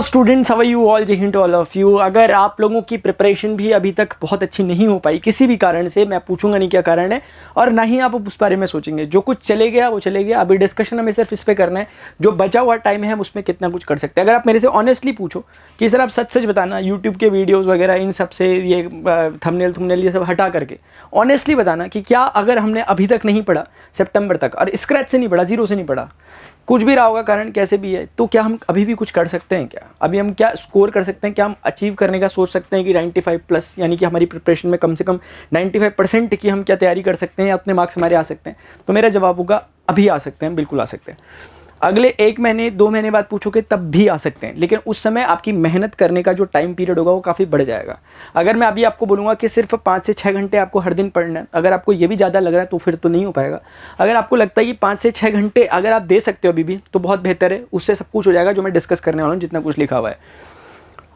Students, how are you all? Jai Hind to all of you. अगर आप लोगों की प्रिपरेशन भी अभी तक बहुत अच्छी नहीं हो पाई किसी भी कारण से, मैं पूछूंगा नहीं क्या कारण है और ना ही आप उस बारे में सोचेंगे। जो कुछ चले गया वो चले गया। अभी डिस्कशन हमें सिर्फ इस पे करना है जो बचा हुआ टाइम है हम उसमें कितना कुछ कर सकते हैं। अगर आप मेरे से ऑनेस्टली पूछो कि सर आप सच सच बताना, यूट्यूब के वीडियोज़ वगैरह इन सब से ये थंबनेल ये सब हटा करके ऑनेस्टली बताना कि क्या अगर हमने अभी तक नहीं पढ़ा सितंबर तक और स्क्रैच से नहीं पढ़ा, जीरो से नहीं पढ़ा, कुछ भी रहा होगा कारण कैसे भी है, तो क्या हम अभी भी कुछ कर सकते हैं? क्या अभी हम क्या स्कोर कर सकते हैं? क्या हम अचीव करने का सोच सकते हैं कि 95 प्लस, यानी कि हमारी प्रिपरेशन में कम से कम 95% की हम क्या तैयारी कर सकते हैं या उतने मार्क्स हमारे आ सकते हैं? तो मेरा जवाब होगा अभी आ सकते हैं, बिल्कुल आ सकते हैं। अगले 1 महीने 2 महीने बाद पूछोगे तब भी आ सकते हैं, लेकिन उस समय आपकी मेहनत करने का जो टाइम पीरियड होगा वो काफ़ी बढ़ जाएगा। अगर मैं अभी आपको बोलूँगा कि सिर्फ 5 से 6 घंटे आपको हर दिन पढ़ना है, अगर आपको ये भी ज़्यादा लग रहा है तो फिर तो नहीं हो पाएगा। अगर आपको लगता है कि 5 से 6 घंटे अगर आप दे सकते हो अभी भी तो बहुत बेहतर है, उससे सब कुछ हो जाएगा जो मैं डिस्कस करने वाला हूँ, जितना कुछ लिखा हुआ है।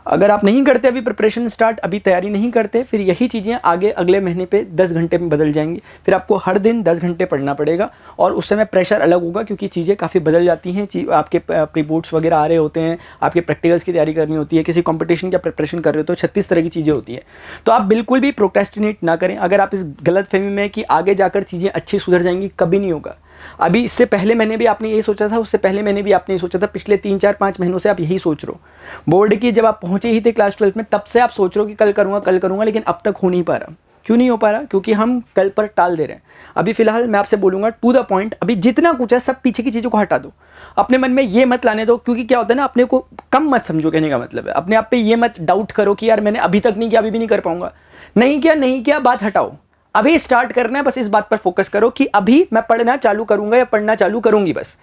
अगर आप नहीं करते अभी प्रिपरेशन स्टार्ट, अभी तैयारी नहीं करते, फिर यही चीज़ें आगे अगले महीने पे 10 घंटे में बदल जाएंगी। फिर आपको हर दिन 10 घंटे पढ़ना पड़ेगा और उस समय प्रेशर अलग होगा क्योंकि चीज़ें काफ़ी बदल जाती हैं। आपके प्री बोर्ड्स वगैरह आ रहे होते हैं, आपके प्रैक्टिकल्स की तैयारी करनी होती है, किसी कंपटीशन का प्रिपरेशन कर रहे हो तो 36 तरह की चीज़ें होती है। तो आप बिल्कुल भी प्रोक्रेस्टिनेट ना करें। अगर आप इस गलत फहमी में कि आगे जाकर चीज़ें अच्छी सुधर जाएंगी, कभी नहीं होगा। अभी इससे पहले मैंने भी आपने यही सोचा था, उससे पहले मैंने भी आपने यही सोचा था, पिछले 3 4 5 महीनों से आप यही सोच रहे हो। बोर्ड की जब आप पहुंचे ही थे क्लास 12 में तब से आप सोच रहे हो कि कल करूंगा, लेकिन अब तक हो नहीं पा रहा। क्यों नहीं हो पा रहा? क्योंकि हम कल पर टाल दे रहे हैं। अभी फिलहाल मैं आपसे बोलूंगा टू द पॉइंट, अभी जितना कुछ है सब पीछे की चीज़ों को हटा दो, अपने मन में ये मत लाने दो। क्योंकि क्या होता है ना, अपने को कम मत समझो, कहने का मतलब है अपने आप पे ये मत डाउट करो कि यार मैंने अभी तक नहीं किया, अभी भी नहीं कर पाऊंगा। नहीं किया, बात हटाओ। अभी स्टार्ट करना है, बस इस बात पर फोकस करो कि अभी मैं पढ़ना चालू करूंगा या पढ़ना चालू करूंगी। बस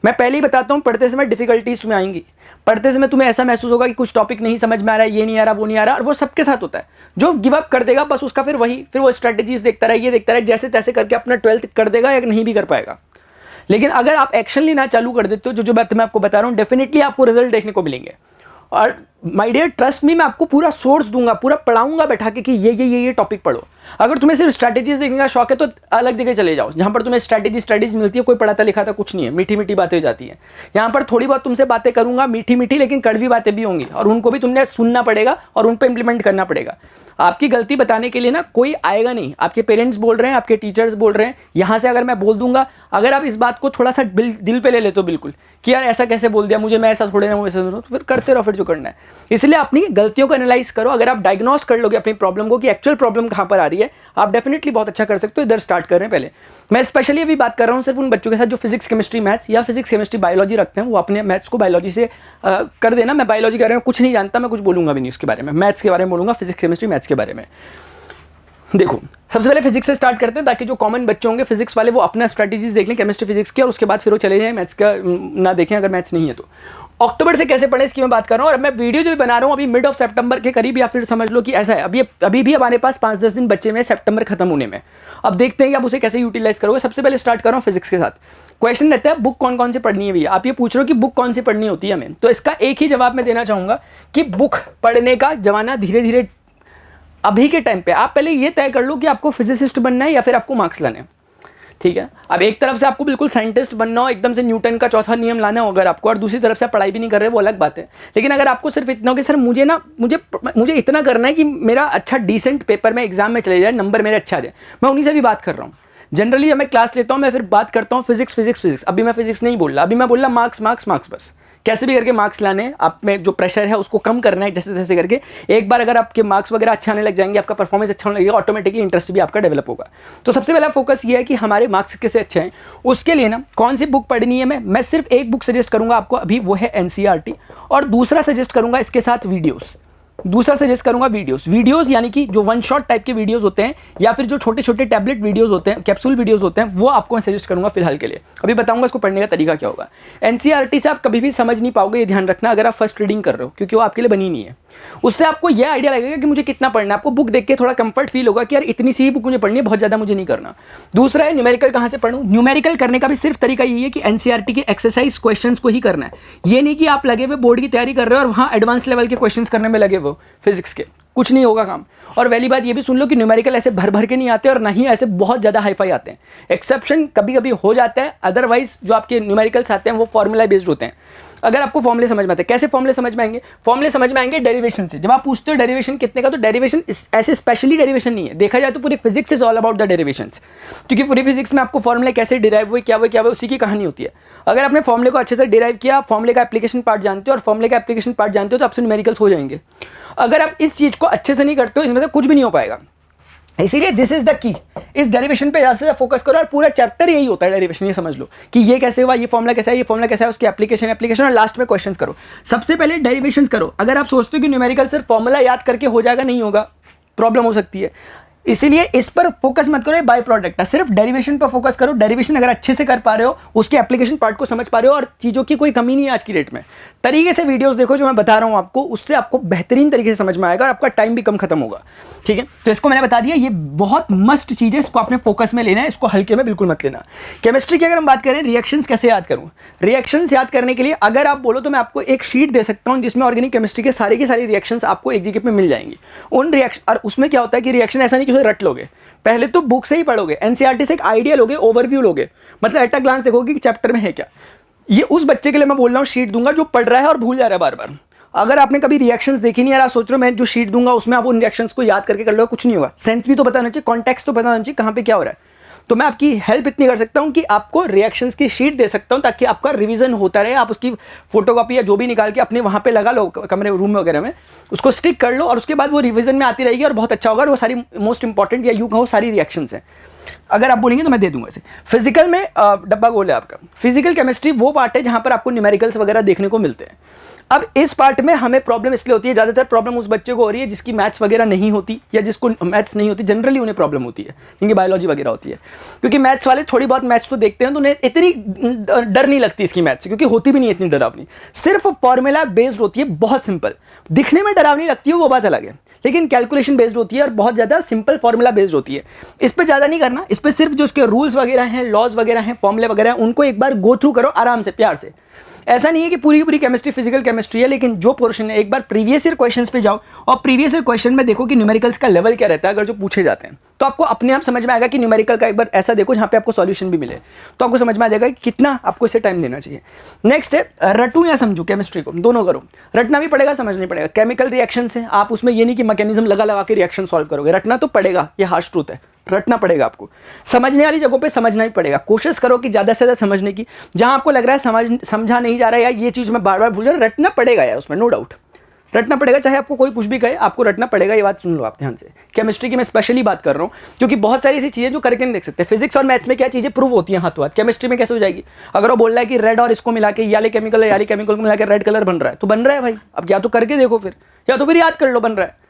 मैं पहले ही बताता हूं, पढ़ते समय डिफिकल्टीज तुम्हें आएंगी, पढ़ते समय तुम्हें ऐसा महसूस होगा कि कुछ टॉपिक नहीं समझ में आ रहा है, ये नहीं आ रहा, वो नहीं आ रहा, और वो सबके साथ होता है। जो गिव अप कर देगा बस उसका फिर वो स्ट्रेटेजीज देखता रहे, ये देखता रहे, जैसे तैसे करके अपना 12th कर देगा या नहीं भी कर पाएगा। लेकिन अगर आप एक्शन लेना चालू कर देते हो, जो बात मैं आपको बता रहा हूँ, डेफिनेटली आपको रिजल्ट देखने को मिलेंगे। और माय डियर ट्रस्ट मी, मैं आपको पूरा सोर्स दूंगा, पूरा पढ़ाऊंगा बैठा के कि ये टॉपिक पढ़ो। अगर तुम्हें सिर्फ स्ट्रैटेजीज देखने का शौक है तो अलग जगह चले जाओ, जहां पर तुम्हें स्ट्रैटेजी मिलती है, कोई पढ़ाता लिखाता कुछ नहीं है, मीठी मीठी बातें हो जाती हैं। यहाँ पर थोड़ी बहुत तुमसे बातें करूंगा, मीठी मीठी लेकिन कड़वी बातें भी होंगी और उनको भी तुमने सुनना पड़ेगा और उन पर इंप्लीमेंट करना पड़ेगा। आपकी गलती बताने के लिए ना कोई आएगा नहीं। आपके पेरेंट्स बोल रहे हैं, आपके टीचर्स बोल रहे हैं, यहाँ से अगर मैं बोल दूंगा, अगर आप इस बात को थोड़ा सा दिल पे ले लेते हो बिल्कुल कि यार ऐसा कैसे बोल दिया मुझे, मैं ऐसा थोड़े ना हूँ, वैसे तो फिर करते रहो फिर जो करना है। इसलिए अपनी गलतियों को एनालाइज करो। अगर आप डायग्नोस कर लोगे अपनी प्रॉब्लम को कि एक्चुअल प्रॉब्लम कहाँ पर आ रही है, आप डेफिनेटली बहुत अच्छा कर सकते हो। इधर स्टार्ट कर रहे हैं। पहले मैं स्पेशली अभी बात कर रहा हूँ सिर्फ उन बच्चों के साथ जो फिजिक्स केमिस्ट्री मैथ्स या फिजिक्स केमिस्ट्री बायोलॉजी रखते हैं, वो अपने मैथ्स को बायोलॉजी से कर देना। मैं बायोलॉजी के बारे में कुछ नहीं जानता, मैं कुछ बोलूंगा भी नहीं उसके बारे में, मैथ्स के बारे में बोलूंगा, फिजिक्स केमिस्ट्री मैथ्स के बारे में। देखो सबसे पहले फिजिक्स से स्टार्ट करते हैं ताकि जो कॉमन बच्चे होंगे फिजिक्स वाले वो अपना स्ट्रैटेजीज देख लें केमिस्ट्री फिजिक्स की, और उसके बाद फिर वो चले जाएं मैथ्स का ना देखें अगर मैथ्स नहीं है तो। अक्टूबर से कैसे पढ़ें इसकी मैं बात कर रहा हूँ, और मैं वीडियो जो भी बना रहा हूँ अभी मिड ऑफ सितंबर के करीब, या फिर समझ लो कि ऐसा है अभी भी हमारे पास 5-10 दिन बच्चे में सितंबर खत्म होने में। अब देखते हैं कि आप उसे कैसे यूटिलाइज करोगे। सबसे पहले स्टार्ट कर रहा हूँ फिजिक्स के साथ। क्वेश्चन रहता है बुक कौन कौन सी पढ़नी है भैया। आप ये पूछ रहे हो कि बुक कौन सी पढ़नी होती है हमें, तो इसका एक ही जवाब मैं देना चाहूंगा कि बुक पढ़ने का जमाना धीरे धीरे अभी के टाइम पे आप पहले ये तय कर लो कि आपको फिजिसिस्ट बनना है या फिर आपको मार्क्स लाने हैं। ठीक है, अब एक तरफ से आपको बिल्कुल साइंटिस्ट बनना हो, एकदम से न्यूटन का चौथा नियम लाना हो अगर आपको, और दूसरी तरफ से पढ़ाई भी नहीं कर रहे, वो अलग बात है। लेकिन अगर आपको सिर्फ इतना हो कि सर मुझे इतना करना है कि मेरा अच्छा डिसेंट पेपर में एग्जाम में चले जाए, नंबर मेरे अच्छा आ जाए, मैं उन्हीं से भी बात कर रहा हूँ। जनरली मैं क्लास लेता हूँ, मैं फिर बात करता हूँ फिजिक्स। अभी मैं फिजिक्स नहीं बोल रहा, अभी मैं बोल रहा मार्क्स बस। कैसे भी करके मार्क्स लाने, आप में जो प्रेशर है उसको कम करना है जैसे तैसे करके। एक बार अगर आपके मार्क्स वगैरह अच्छा आने लग जाएंगे, आपका परफॉर्मेंस अच्छा होने लगेगा, ऑटोमेटिकली इंटरेस्ट भी आपका डेवलप होगा। तो सबसे पहला फोकस ये है कि हमारे मार्क्स कैसे अच्छे हैं। उसके लिए ना कौन सी बुक पढ़नी है, मैं सिर्फ एक बुक सजेस्ट करूंगा आपको अभी, वो है एनसीईआरटी, और दूसरा सजेस्ट करूंगा इसके साथ वीडियोस यानी कि जो वन शॉट टाइप के वीडियोस होते हैं या फिर जो छोटे छोटे टैबलेट वीडियोस होते हैं, कैप्सूल वीडियोस होते हैं, वो आपको मैं सजेस्ट करूंगा फिलहाल के लिए। अभी बताऊंगा इसको पढ़ने का तरीका क्या होगा। एनसीईआरटी से आप कभी भी समझ नहीं पाओगे, ये ध्यान रखना, अगर आप फर्स्ट रीडिंग कर रहे हो, क्योंकि वो आपके लिए बनी नहीं है। उससे आपको यह आइडिया लगेगा कि मुझे कितना पढ़ना है। आपको बुक देख के थोड़ा कंफर्ट फील होगा कि यार इतनी सी ही बुक मुझे पढ़नी है, बहुत ज़्यादा मुझे नहीं करना। दूसरा है न्यूमेरिकल कहाँ से पढ़ूँ। न्यूमेरिकल करने का भी सिर्फ तरीका यही है कि एनसीईआरटी के एक्सरसाइज क्वेश्चंस को ही करना है। ये नहीं कि आप लगे हुए बोर्ड की तैयारी कर रहे हो और वहाँ एडवांस लेवल के क्वेश्चन करने में लगे हुए फिजिक्स के, कुछ नहीं होगा काम। और पहली बात ये भी सुन लो कि न्यूमेरिकल ऐसे भर के नहीं आते और ना ही ऐसे बहुत ज़्यादा हाईफाई आते हैं। एक्सेप्शन कभी कभी हो जाता है, अदरवाइज जो आपके न्यूमेरिकल्स आते हैं वो फॉर्मूला बेस्ड होते हैं। अगर आपको फॉर्मूले समझ में आते हैं, कैसे फॉर्मूले समझ में आएंगे? फॉर्मूले समझ में आएंगे डेरिवेशन से। जब आप पूछते हो डेरिवेशन कितने का, तो डेरिवेशन ऐसे स्पेशली डेरिवेशन नहीं है, देखा जाए तो पूरी physics is all about the derivations, क्योंकि पूरी फिजिक्स में आपको फॉर्मूले कैसे डिराइव हुए, क्या हुए उसी की कहानी होती है। अगर आपने फॉर्मूले को अच्छे से डिराइव किया, फॉर्मूले का एप्लीकेशन पार्ट जानते हो और फॉर्मूले का एप्लीकेशन पार्ट जानते हो, तो आपसे न्यूमेरिकल्स हो जाएंगे। अगर आप इस चीज़ को अच्छे से नहीं करते हो, इसमें से कुछ भी नहीं हो पाएगा। इसीलिए दिस इज द की, इस डेरिवेशन पे ज़्यादा से फोकस करो, और पूरा चैप्टर यही होता है डेरिवेशन। ये समझ लो कि ये कैसे हुआ, ये फॉर्मूला कैसा है, ये फॉर्मूला कैसा है, उसकी एप्लीकेशन और लास्ट में क्वेश्चंस करो। सबसे पहले डेरिवेशन करो। अगर आप सोचते हो कि न्यूमेरिकल सिर्फ फॉर्मूला याद करके हो जाएगा, नहीं होगा, प्रॉब्लम हो सकती है। इसीलिए इस पर फोकस मत करो, ये बाय प्रोडक्ट है, सिर्फ डेरिवेशन पर फोकस करो। डेरिवेशन अगर अच्छे से कर पा रहे हो, उसके एप्लीकेशन पार्ट को समझ पा रहे हो, और चीज़ों की कोई कमी नहीं है आज की डेट में, तरीके से वीडियोस देखो जो मैं बता रहा हूँ आपको, उससे आपको बेहतरीन तरीके से समझ में आएगा और आपका टाइम भी कम खत्म होगा। ठीक है, तो इसको मैंने बता दिया, ये बहुत मस्ट चीज़ है, इसको आपने फोकस में लेना है, इसको हल्के में बिल्कुल मत लेना। केमिस्ट्री की अगर हम बात करें, रिएक्शंस कैसे याद करूँ? रिएक्शंस याद करने के लिए अगर आप बोलो तो मैं आपको एक शीट दे सकता हूँ जिसमें ऑर्गेनिक केमिस्ट्री के सारे की सारी रिएक्शंस आपको एक जगह पे मिल जाएंगी। उन रिएक्शन, और उसमें क्या होता है कि रिएक्शन ऐसा नहीं कि उसे रट लोगे, पहले तो बुक से ही पढ़ोगे, एनसीईआरटी से एक आइडिया लोगे, ओवरव्यू लोगे, मतलब एट अ ग्लांस देखोगे कि चैप्टर में है क्या। ये उस बच्चे के लिए मैं बोल रहा हूँ, शीट दूंगा जो पढ़ रहा है और भूल जा रहा है बार बार। अगर आपने कभी रिएक्शंस देखी नहीं यार, आप सोच रहे हो मैं जो शीट दूंगा उसमें आप उन रिएक्शंस को याद करके कर लो, कुछ नहीं होगा। सेंस भी तो पता होना चाहिए, कॉन्टेक्स्ट तो पता होना चाहिए कहाँ पे क्या हो रहा है। तो मैं आपकी हेल्प इतनी कर सकता हूँ कि आपको रिएक्शंस की शीट दे सकता हूँ, ताकि आपका रिवीजन होता रहे। आप उसकी फोटोकॉपी या जो भी निकाल के अपने वहाँ पे लगा लो, कमरे रूम वगैरह में उसको स्टिक कर लो, और उसके बाद वो रिवीजन में आती रहेगी और बहुत अच्छा होगा। और वो सारी मोस्ट इंपॉर्टेंट या यूँ कहो सारी रिएक्शंस हैं, अगर आप बोलेंगे तो मैं दे दूंगा इसे। फिजिकल में डब्बा गोल है आपका। फिजिकल केमिस्ट्री वो पार्ट है जहाँ पर आपको न्यूमेरिकल्स वगैरह देखने को मिलते हैं। अब इस पार्ट में हमें प्रॉब्लम इसलिए होती है, ज़्यादातर प्रॉब्लम उस बच्चे को हो रही है जिसकी मैथ्स वगैरह नहीं होती, या जिसको मैथ्स नहीं होती, जनरली उन्हें प्रॉब्लम होती है, क्योंकि बायोलॉजी वगैरह होती है। क्योंकि मैथ्स वाले थोड़ी बहुत मैथ्स तो देखते हैं तो उन्हें इतनी डर नहीं लगती इसकी मैथ्स से, क्योंकि होती भी नहीं इतनी डरावनी, सिर्फ फॉर्मूला बेस्ड होती है, बहुत सिंपल। दिखने में डरावनी लगती है वो बात अलग है, लेकिन कैलकुलेशन बेस्ड होती है और बहुत ज़्यादा सिंपल फॉर्मूला बेस्ड होती है। इस पर ज़्यादा नहीं करना, इस पर सिर्फ जो उसके रूल्स वगैरह हैं, लॉज वगैरह हैं, फॉर्मूले वगैरह हैं, उनको एक बार गो थ्रू करो आराम से, प्यार से। ऐसा नहीं है कि पूरी की पूरी केमिस्ट्री फिजिकल केमिस्ट्री है, लेकिन जो पोर्शन है एक बार प्रीवियस ईयर क्वेश्चंस पे जाओ और प्रीवियस ईयर क्वेश्चन में देखो कि न्यूमेरिकल्स का लेवल क्या रहता है। अगर जो पूछे जाते हैं तो आपको अपने आप समझ में आएगा कि न्यूमेरिकल का एक बार ऐसा देखो जहाँ पे आपको सॉल्यूशन भी मिले, तो आपको समझ में आ जाएगा कि कितना आपको इसे टाइम देना चाहिए। नेक्स्ट है रटू या समझू, केमिस्ट्री को दोनों करो, रटना भी पड़ेगा, समझना पड़ेगा। केमिकल रिएक्शन है, आप उसमें ये नहीं कि मैकेनिज्म लगा लगा के रिएक्शन सॉल्व करोगे, रटना तो पड़ेगा, ये हार्श ट्रूथ है, रटना पड़ेगा आपको। समझने वाली जगहों पे समझना भी पड़ेगा, कोशिश करो कि ज़्यादा से ज़्यादा समझने की। जहाँ आपको लग रहा है समझा नहीं जा रहा है यार, ये चीज़ मैं बार बार भूल जा रहा, रटना पड़ेगा यार, उसमें नो डाउट रटना पड़ेगा, चाहे आपको कोई कुछ भी कहे, आपको रटना पड़ेगा। ये बात सुन लो आप ध्यान से। केमिस्ट्री की मैं स्पेशली बात कर रहा हूँ, क्योंकि बहुत सारी ऐसी चीज़ें जो करके नहीं देख सकते। फिजिक्स और मैथ्स में क्या चीज़ें प्रूव होती हैं हाथों हाथ, केमिस्ट्री में कैसे हो जाएगी? अगर वो बोल रहा है कि रेड और इसको मिला के याली केमिकल है, याली केमिकल को मिला के रेड कलर बन रहा है, तो बन रहा है भाई। अब या तो करके देखो फिर, या तो फिर याद कर लो बन रहा है।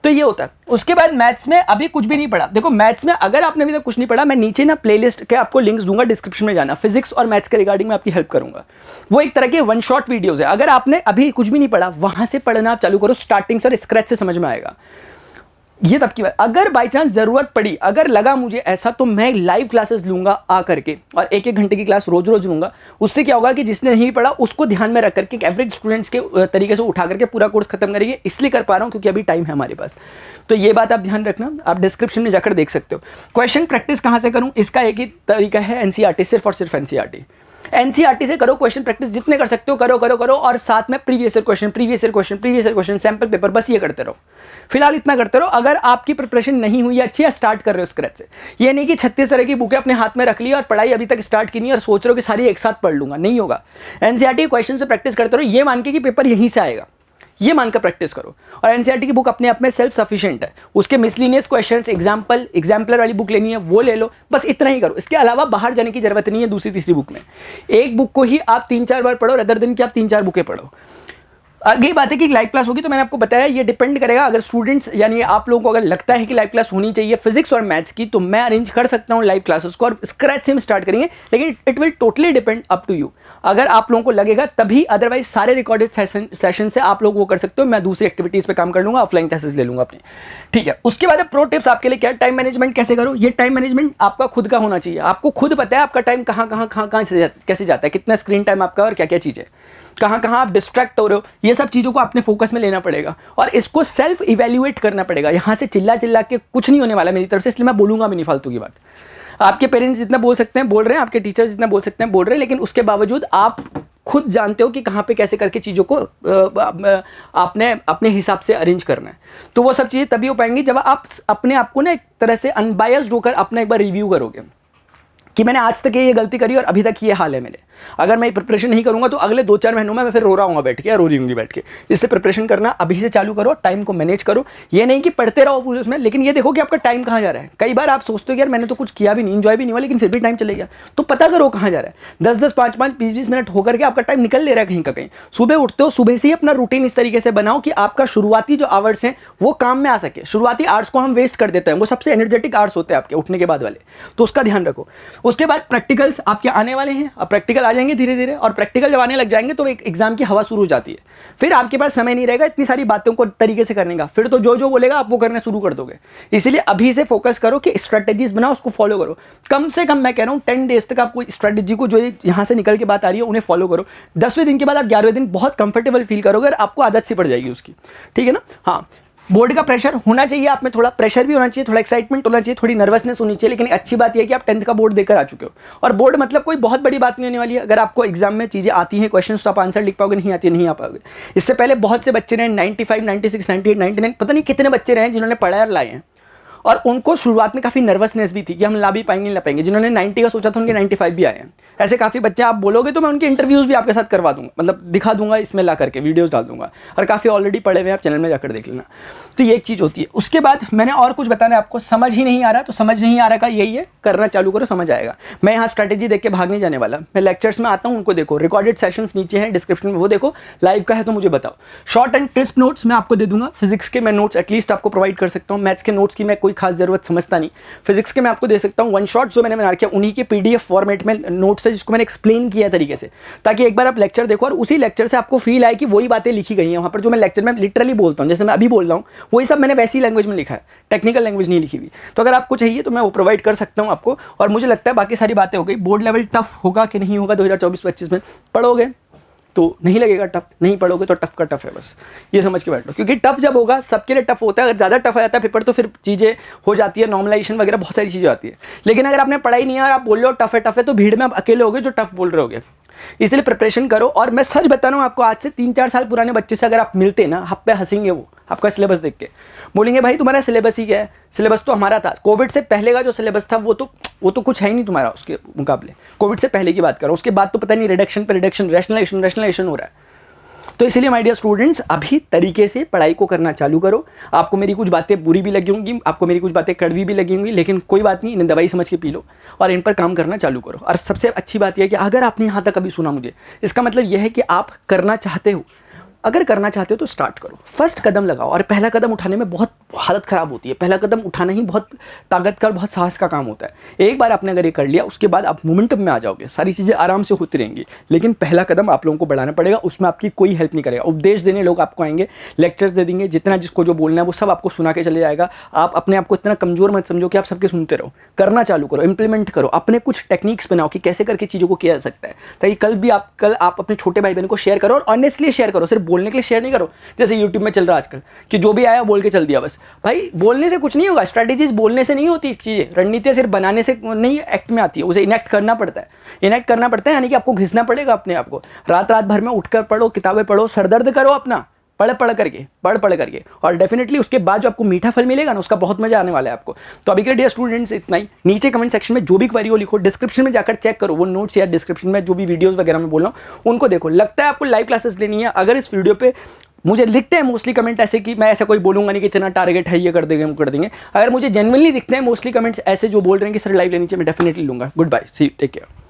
तो ये होता है। उसके बाद मैथ्स में अभी कुछ भी नहीं पढ़ा। देखो मैथ्स में अगर आपने अभी तक कुछ नहीं पढ़ा, मैं नीचे ना प्लेलिस्ट के आपको लिंक्स दूंगा, डिस्क्रिप्शन में जाना, फिजिक्स और मैथ्स के रिगार्डिंग में आपकी हेल्प करूंगा। वो एक तरह के वन शॉट वीडियोस है। अगर आपने अभी कुछ भी नहीं पढ़ा, वहां से पढ़ना आप चालू करो, स्टार्टिंग से और स्क्रैच से समझ में आएगा। ये तब की बात। अगर बाई चांस जरूरत पड़ी, अगर लगा मुझे ऐसा, तो मैं लाइव क्लासेस लूंगा आ करके, और एक एक घंटे की क्लास रोज रोज लूंगा। उससे क्या होगा कि जिसने नहीं पढ़ा उसको ध्यान में रख करके एवरेज स्टूडेंट्स के तरीके से उठा करके पूरा कोर्स खत्म करेंगे। इसलिए कर पा रहा हूं क्योंकि अभी टाइम है हमारे पास। तो ये बात आप ध्यान रखना, आप डिस्क्रिप्शन में जाकर देख सकते हो। क्वेश्चन प्रैक्टिस कहां से करूं, इसका एक ही तरीका है, एनसीईआरटी, सिर्फ और सिर्फ एनसीईआरटी। एनसीईआरटी से करो क्वेश्चन प्रैक्टिस, जितने कर सकते हो करो करो करो, और साथ में previous year question, previous year question, previous year question, sample paper, बस ये करते रहो। फिलहाल इतना करते रहो। अगर आपकी प्रिपरेशन नहीं हुई अच्छी है, स्टार्ट कर रहे हो स्क्रैच से। ये नहीं कि 36 तरह की बुकें अपने हाथ में रख ली और पढ़ाई अभी तक स्टार्ट की नहीं और सोच रहे हो कि सारी एक साथ पढ़ लूंगा, नहीं होगा। एनसीईआरटी क्वेश्चन से प्रैक्टिस करते रहो, ये मान के कि पेपर यहीं से आएगा, ये मानकर प्रैक्टिस करो। और एनसीईआरटी की बुक अपने आप में सेल्फ सफिशिएंट है। उसके मिसलिनियस क्वेश्चंस, एग्जाम्पलर वाली बुक लेनी है वो ले लो, बस इतना ही करो। इसके अलावा बाहर जाने की जरूरत नहीं है। दूसरी तीसरी बुक में एक बुक को ही आप 3-4 बार पढ़ो, रदर दिन की आप 3-4 बुकें पढ़ो। अगली बात है कि लाइव क्लास होगी, तो मैंने आपको बताया ये डिपेंड करेगा। अगर स्टूडेंट्स यानी आप लोगों को अगर लगता है कि लाइव क्लास होनी चाहिए फिजिक्स और मैथ्स की, तो मैं अरेंज कर सकता हूँ लाइव क्लासेस को, और स्क्रैच से हम स्टार्ट करेंगे, लेकिन it will totally depend up to you. अगर आप लोगों को लगेगा तभी, अदरवाइज सारे रिकॉर्डेड सेशन से आप लोग वो कर सकते हो। मैं दूसरी एक्टिविटीज पे काम कर लूंगा, ऑफलाइन क्लासेस ले लूंगा अपनी, ठीक है। उसके बाद प्रो टिप्स आपके लिए क्या, टाइम मैनेजमेंट कैसे करो। ये टाइम मैनेजमेंट आपका खुद का होना चाहिए। आपको खुद पता है आपका टाइम कहाँ से कैसे जाता है, कितना स्क्रीन टाइम आपका और क्या क्या चीज़ें, कहाँ आप डिस्ट्रैक्ट हो रहे हो। ये सब चीज़ों को अपने फोकस में लेना पड़ेगा और इसको सेल्फ इवेल्युएट करना पड़ेगा। यहाँ से चिल्ला के कुछ नहीं होने वाला मेरी तरफ से, इसलिए मैं बोलूँगा भी नहीं फालतू की बात। आपके पेरेंट्स जितना बोल सकते हैं बोल रहे हैं, आपके टीचर्स जितना बोल सकते हैं बोल रहे हैं, लेकिन उसके बावजूद आप खुद जानते हो कि कहाँ पे कैसे करके चीज़ों को आपने अपने हिसाब से अरेंज करना है। तो वो सब चीज़ें तभी हो पाएंगी जब आप अपने आप को ना एक तरह से अनबायस्ड होकर अपना एक बार रिव्यू करोगे कि मैंने आज तक ये गलती करी और अभी तक ये हाल है मेरे। अगर मैं प्रिपरेशन नहीं करूंगा तो अगले 2-4 महीनों में मैं फिर रो रहा हूँ बैठ के या रो रही हूँगी बैठ के। इसलिए प्रिपरेशन करना अभी से चालू करो, टाइम को मैनेज करो। ये नहीं कि पढ़ते रहो पूरे उसमें, लेकिन ये देखो कि आपका टाइम कहाँ जा रहा है। कई बार आप सोचते हो कि यार मैंने तो कुछ किया भी नहीं, इंजॉय भी नहीं हुआ, लेकिन फिर भी टाइम चले गया। तो पता करो कहाँ जा रहा है। 10-10, 5-5, 20-20 मिनट होकर के आपका टाइम निकल ले रहा है कहीं का कहीं। सुबह उठते हो, सुबह से ही अपना रूटीन इस तरीके से बनाओ कि आपका शुरुआती जो आवर्स हैं वो काम में आ सके। शुरुआती आवर्स को हम वेस्ट कर देते हैं, वो सबसे एनर्जेटिक आवर्स होते हैं आपके उठने के बाद वाले, तो उसका ध्यान रखो। उसके बाद प्रैक्टिकल्स आपके आने वाले हैं, अब प्रैक्टिकल आ जाएंगे धीरे धीरे, और प्रैक्टिकल जब आने लग जाएंगे तो एक एग्जाम की हवा शुरू हो जाती है। फिर आपके पास समय नहीं रहेगा इतनी सारी बातों को तरीके से करने का, फिर तो जो जो बोलेगा आप वो करना शुरू कर दोगे। इसीलिए अभी से फोकस करो कि स्ट्रेटेजीज बनाओ, उसको फॉलो करो। कम से कम मैं कह रहा हूँ 10 डेज तक आपको स्ट्रेटेजी को जो यहाँ से निकल के बात आ रही है उन्हें फॉलो करो। 10वें दिन के बाद आप 11वें दिन बहुत कंफर्टेबल फील करोगे और आपको आदत सी पड़ जाएगी उसकी, ठीक है ना। हाँ, बोर्ड का प्रेशर होना चाहिए आप में, थोड़ा प्रेशर भी होना चाहिए, थोड़ा एक्साइटमेंट होना चाहिए, थोड़ी नर्वसनेस होनी चाहिए, लेकिन अच्छी बात यह है कि आप 10th का बोर्ड देकर आ चुके हो। और बोर्ड मतलब कोई बहुत बड़ी बात नहीं होने वाली है। अगर आपको एग्जाम में चीज़ें आती हैं, क्वेश्चन तो आप आंसर लिख पाओगे, नहीं आती है नहीं आ पाओगे। इससे पहले बहुत से बच्चे रहे 95, 96, 98, 99, पता नहीं कितने बच्चे रहे जिन्होंने पढ़ाया और लाए हैं, और उनको शुरुआत में काफ़ी नर्वसनेस भी थी कि हम ला भी पाएंगे नहीं ला पाएंगे। जिन्होंने 90 का सोचा था उनके 95 भी आए हैं। ऐसे काफ़ी बच्चे आप बोलोगे तो मैं उनके इंटरव्यूज़ भी आपके साथ करवा दूंगा, मतलब दिखा दूंगा, इसमें ला करके वीडियोस डाल दूंगा, और काफ़ी ऑलरेडी पढ़े हुए आप चैनल में जाकर देख लेना। तो ये एक चीज़ होती है। उसके बाद मैंने और कुछ बताना है आपको, समझ ही नहीं आ रहा तो समझ नहीं आ रहा का यही है, करना चालू करो, समझ आएगा। मैं यहाँ स्ट्रैटेजी देख के भाग नहीं जाने वाला, मैं लेक्चर्स में आता हूँ, उनको देखो, रिकॉर्डेड सेशंस नीचे हैं डिस्क्रिप्शन में, वो देखो, लाइव का है तो मुझे बताओ। शॉर्ट एंड क्रिस्प नोट्स मैं आपको दे दूंगा। फिजिक्स के मैं नोट्स एटलीस्ट आपको प्रोवाइड कर सकता हूँ, मैथ्स के नोट्स की मैं कोई खास जरूरत समझता नहीं, फिजिक्स के मैं आपको दे सकता हूँ। वन शॉट जो मैंने बना रखा है उन्हीं के PDF फॉर्मेट में नोट्स है, जिसको मैंने एक्सप्लेन किया तरीके से, ताकि एक बार आप लेक्चर देखो और उसी लेक्चर से आपको फील आए कि वही बातें लिखी गई हैं वहाँ पर जो मैं लेक्चर में लिटरली बोलता हूँ, जैसे मैं अभी बोल रहा हूँ वही सब मैंने वैसी लैंग्वेज में लिखा है, टेक्निकल लैंग्वेज नहीं लिखी हुई। तो अगर आपको चाहिए तो मैं वो प्रोवाइड कर सकता हूँ आपको। और मुझे लगता है बाकी सारी बातें हो गई। बोर्ड लेवल टफ होगा कि नहीं होगा 2024-25 में, पढ़ोगे तो नहीं लगेगा टफ, नहीं पढ़ोगे तो टफ का टफ है, बस ये समझ के बैठ लो। क्योंकि टफ जब होगा सबके लिए टफ होता है, अगर ज़्यादा टफ आ जाता है पेपर तो फिर चीज़ें हो जाती है, नॉर्मलाइजेशन वगैरह बहुत सारी चीज़ें आती है। लेकिन अगर आपने पढ़ाई नहीं है और आप बोल रहे हो टफ है तो भीड़ में आप अकेले होगे जो टफ बोल रहे होगे। इसलिए प्रिपरेशन करो। और मैं सच बता रहा हूँ आपको, आज से 3-4 साल पुराने बच्चे से अगर आप मिलते ना, आप पे हंसेंगे वो आपका सिलेबस देख के, बोलेंगे भाई तुम्हारा सिलेबस ही क्या है, सिलेबस तो हमारा था। कोविड से पहले का जो सिलेबस था वो तो कुछ है ही नहीं तुम्हारा उसके मुकाबले। कोविड से पहले की बात करो, उसके बाद तो पता नहीं रिडक्शन पे रिडक्शन, रैशनलाइजेशन हो रहा है। तो इसीलिए माय डियर स्टूडेंट्स, अभी तरीके से पढ़ाई को करना चालू करो। आपको मेरी कुछ बातें बुरी भी लगी होंगी, आपको मेरी कुछ बातें कड़वी भी लगी होंगी, लेकिन कोई बात नहीं, इन्हें दवाई समझ के पी लो और इन पर काम करना चालू करो। और सबसे अच्छी बात यह है कि अगर आपने यहाँ तक अभी सुना मुझे, इसका मतलब यह है कि आप करना चाहते हो। अगर करना चाहते हो तो स्टार्ट करो, फर्स्ट कदम लगाओ। और पहला कदम उठाने में बहुत हालत ख़राब होती है, पहला कदम उठाना ही बहुत ताकत का और बहुत साहस का काम होता है। एक बार आपने अगर ये कर लिया उसके बाद आप मोमेंटम में आ जाओगे, सारी चीज़ें आराम से होती रहेंगी। लेकिन पहला कदम आप लोगों को बढ़ाना पड़ेगा, उसमें आपकी कोई हेल्प नहीं करेगा। उपदेश देने लोग आपको आएंगे, लेक्चर्स दे देंगे, जितना जिसको जो बोलना है वो सब आपको सुना के चले जाएगा। आप अपने आप को इतना कमज़ोर मत समझो कि आप सबके सुनते रहो, करना चालू करो, इंप्लीमेंट करो, अपने कुछ टेक्निक्स बनाओ कि कैसे करके चीज़ों को किया जा सकता है, ताकि कल आप अपने छोटे भाई बहन को शेयर करो, और ऑनेस्टली शेयर करो, सिर्फ बोलने के लिए शेयर नहीं करो जैसे यूट्यूब में चल रहा है आजकल कि जो भी आया बोल के चल दिया बस। भाई बोलने से कुछ नहीं होगा, स्ट्रैटेजीज बोलने से नहीं होती चीज़ें, रणनीतियाँ सिर्फ बनाने से नहीं एक्ट में आती है, उसे इनेक्ट करना पड़ता है। इनेक्ट करना पड़ता है यानी कि आपको घिसना पड़ेगा अपने आप को, रात भर में उठकर पढ़ो, किताबें पढ़ो, सरदर्द करो अपना, पढ़ करके, और डेफिनेटली उसके बाद जो आपको मीठा फल मिलेगा ना, उसका बहुत मजा आने वाला है आपको। तो अभी के डियर स्टूडेंट्स इतना ही। नीचे कमेंट सेक्शन में जो भी क्वेरी हो लिखो, डिस्क्रिप्शन में जाकर चेक करो वो नोट्स या डिस्क्रिप्शन में जो भी वीडियोस वगैरह मैं बोल रहा हूँ उनको देखो। लगता है आपको लाइव क्लासेस लेनी है, अगर इस वीडियो पे मुझे लिखते हैं मोस्टली कमेंट ऐसे कि मैं ऐसा कोई बोलूंगा नहीं कि इतना टारगेट है, ये कर देंगे, हम कर देंगे। अगर मुझे जेन्युइनली दिखते हैं मोस्टली कमेंट्स ऐसे जो बोल रहे हैं कि सर लाइव लेनी चाहिए, मैं डेफिनेटली लूंगा। गुड बाय, सी टेक केयर।